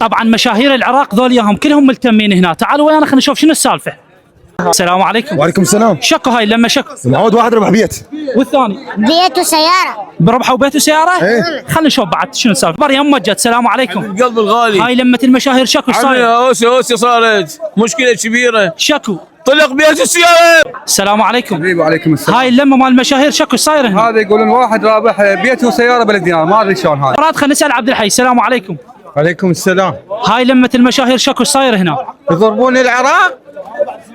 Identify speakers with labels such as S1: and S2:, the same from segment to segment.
S1: طبعا مشاهير العراق ذول ياهم كلهم ملتمين هنا. تعالوا ويانا خلينا نشوف شنو السالفه. السلام عليكم.
S2: وعليكم السلام.
S1: شكو هاي لما شكو
S2: معود واحد ربح بيت.
S1: والثاني
S3: بيت وسيارة.
S1: بربحوا بيت وسياره؟
S2: ايه.
S1: خلينا نشوف بعد شنو السالفه. مريم مجد السلام عليكم.
S4: القلب الغالي.
S1: هاي لمه المشاهير شكو ايش صاير؟
S4: اوسي صارت مشكله كبيره.
S1: شكو.
S4: طلق بيت السياره.
S1: السلام عليكم.
S5: حبيبي وعليكم السلام.
S1: هاي اللمه مال المشاهير شكو ايش صاير هنا؟
S5: هذا يقولون واحد رابح بيت وسياره بلد دينار، ما ادري شلون هذا.
S1: مرات خلينا نسال عبد الحي. السلام عليكم.
S5: وعليكم السلام.
S1: هاي لمه المشاهير شكو ايش صاير هنا؟
S5: يضربون العراق؟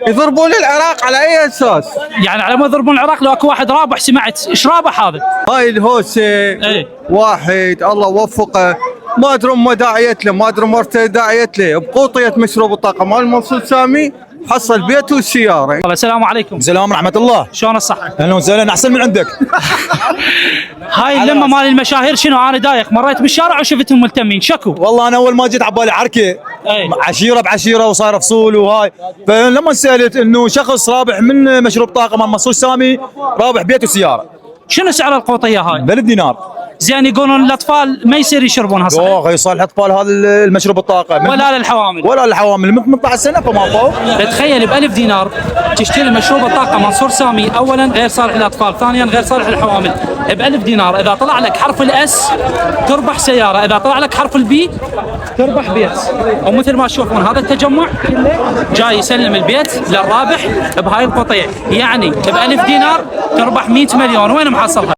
S5: يضربون العراق على اي اساس؟
S1: يعني على ما يضربون العراق لو اكو واحد رابح سمعت ايش رابح هذا؟
S5: هاي الهوسه
S1: ايه.
S5: واحد الله وفقه، ما ادري امه داعيت له، ما ادري مرته داعيت له، بقوطيه مشروب الطاقه مال منصور سامي حصل بيت وسياره.
S1: السلام عليكم.
S2: السلام ورحمة الله.
S1: شلون الصحة؟
S2: اهلا وسهلا، احسن من عندك.
S1: هاي اللمة مال المشاهير شنو؟ انا دايخ مريت بالشارع وشفتهم ملتمين شكو.
S2: والله انا اول ما جيت عبالي عركه
S1: اي.
S2: عشيره بعشيره وصار فصول وهاي، فلما سالت انه شخص رابح من مشروب طاقه مال منصور سامي رابح بيت وسياره
S1: شنو سعر القوطية هاي؟
S2: بلد دينار.
S1: زين يقولون الاطفال ما يصير يشربونها صح؟
S2: اوه يصالح اطفال هذا المشروب الطاقه
S1: ولا للحوامل
S2: ولا الحوامل من 18 سنه فما فوق.
S1: تخيل ب1000 دينار تشتري مشروب الطاقة منصور سامي، اولا غير صالح للاطفال، ثانيا غير صالح للحوامل. ب1000 دينار اذا طلع لك حرف الاس تربح سيارة، اذا طلع لك حرف البي تربح بيت. ومثل ما تشوفون هذا التجمع جاي يسلم البيت للرابح بهاي القطيع، يعني ب1000 دينار تربح 100 مليون. وين محصلها؟